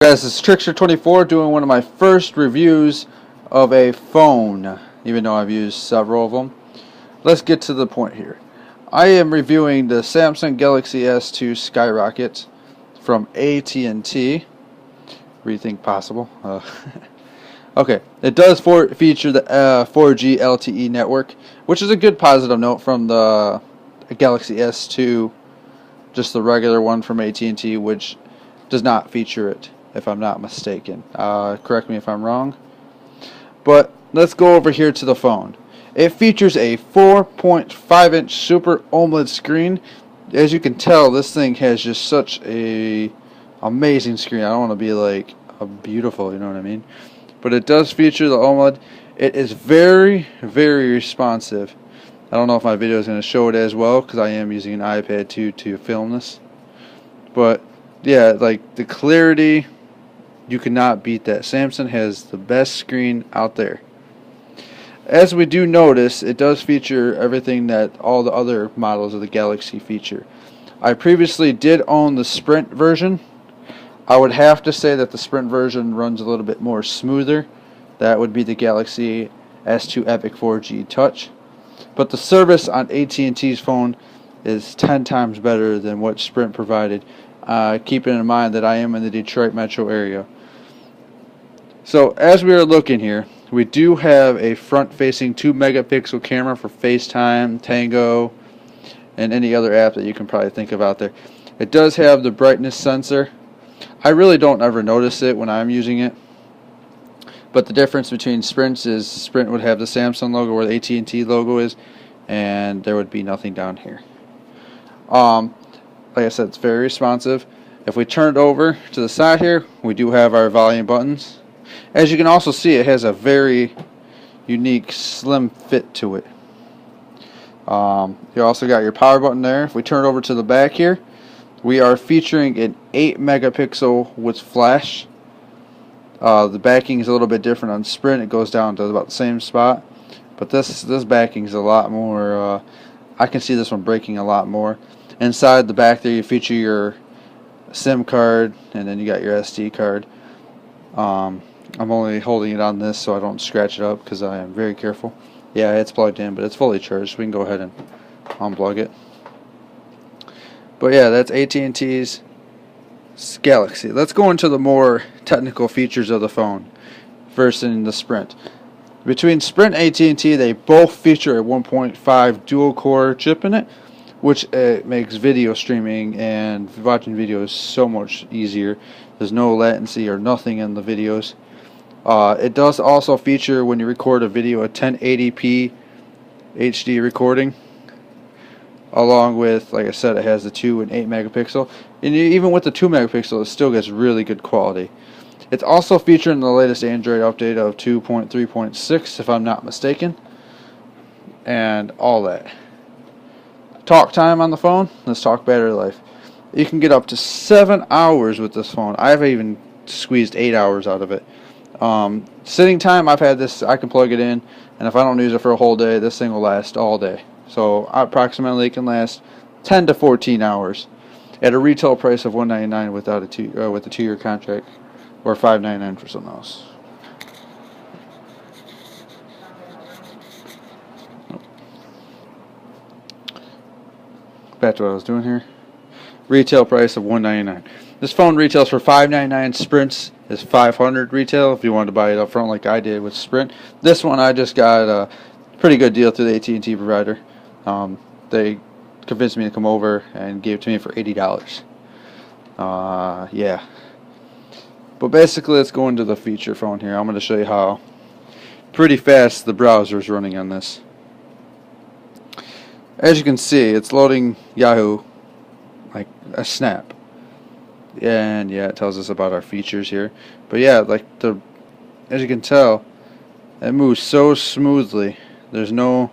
Guys, this is Trickster24 doing one of my first reviews of a phone, even though I've used several of them. Let's get to the point here. I am reviewing the Samsung Galaxy S2 Skyrocket from AT&T. Rethink possible. Okay, it does feature the 4G LTE network, which is a good positive note from the Galaxy S2, just the regular one from AT&T, which does not feature it, if I'm not mistaken. Correct me if I'm wrong. But let's go over here to the phone. It features a 4.5-inch Super AMOLED screen. As you can tell, this thing has just such a amazing screen. I don't want to be like beautiful, you know what I mean? But it does feature the AMOLED. It is very, very responsive. I don't know if my video is going to show it as well, because I am using an iPad 2 to film this. But yeah, like the clarity, you cannot beat that. Samsung has the best screen out there. As we do notice, it does feature everything that all the other models of the Galaxy feature. I previously did own the Sprint version. I would have to say that the Sprint version runs a little bit more smoother. That would be the Galaxy S2 Epic 4G Touch. But the service on AT&T's phone is 10 times better than what Sprint provided. Keeping in mind that I am in the Detroit metro area. So as we are looking here, we do have a front-facing 2-megapixel camera for FaceTime, Tango, and any other app that you can probably think of out there. It does have the brightness sensor. I really don't ever notice it when I'm using it. But the difference between Sprints is Sprint would have the Samsung logo where the AT&T logo is, and there would be nothing down here. Like I said, it's very responsive. If we turn it over to the side here, we do have our volume buttons. As you can also see, it has a very unique slim fit to it. You also got your power button there. If we turn it over to the back here, we are featuring an 8-megapixel with flash. The backing is a little bit different on Sprint. It goes down to about the same spot. But this backing is a lot more, I can see this one breaking a lot more. Inside the back there, you feature your SIM card, and then you got your SD card. I'm only holding it on this so I don't scratch it up because I am very careful. Yeah, it's plugged in, but it's fully charged. We can go ahead and unplug it. But yeah, that's AT&T's Galaxy. Let's go into the more technical features of the phone versus the Sprint. Between Sprint and AT&T, they both feature a 1.5 dual-core chip in it, which makes video streaming and watching videos so much easier. There's no latency or nothing in the videos. It does also feature, when you record a video, a 1080p HD recording. Along with, like I said, it has the 2 and 8 megapixel. And even with the 2 megapixel, it still gets really good quality. It's also featured in the latest Android update of 2.3.6, if I'm not mistaken. And all that. Talk time on the phone. Let's talk battery life. You can get up to 7 hours with this phone. I've even squeezed 8 hours out of it. Sitting time, I've had this, I can plug it in, and if I don't use it for a whole day, this thing will last all day. So approximately it can last 10 to 14 hours at a retail price of $199 without with a 2-year contract, or $599 for something else. Back to what I was doing here. Retail price of $199. This phone retails for $599. Sprint's is $500 retail if you wanted to buy it up front like I did with Sprint. This one I just got a pretty good deal through the AT&T provider. They convinced me to come over and gave it to me for $80. Yeah. But basically, let's go into the feature phone here. I'm going to show you how pretty fast the browser is running on this. As you can see, it's loading Yahoo like a snap. And yeah, it tells us about our features here. But yeah, like as you can tell, it moves so smoothly. There's no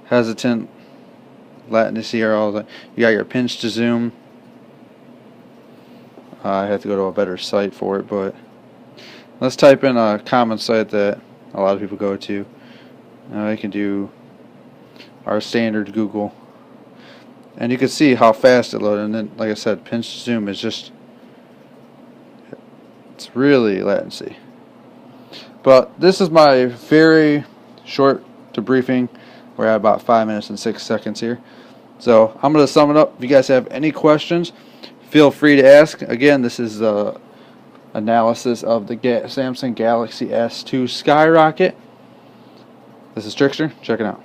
hesitant latency or all that. You got your pinch to zoom. I have to go to a better site for it, but let's type in a common site that a lot of people go to. I can do our standard Google. And you can see how fast it loaded. And then, like I said, pinch to zoom is just It's really latency. But this is my very short debriefing. We're at about 5 minutes and 6 seconds here. So I'm going to sum it up. If you guys have any questions, feel free to ask. Again, this is the analysis of the Samsung Galaxy S2 Skyrocket. This is Trickster. Check it out.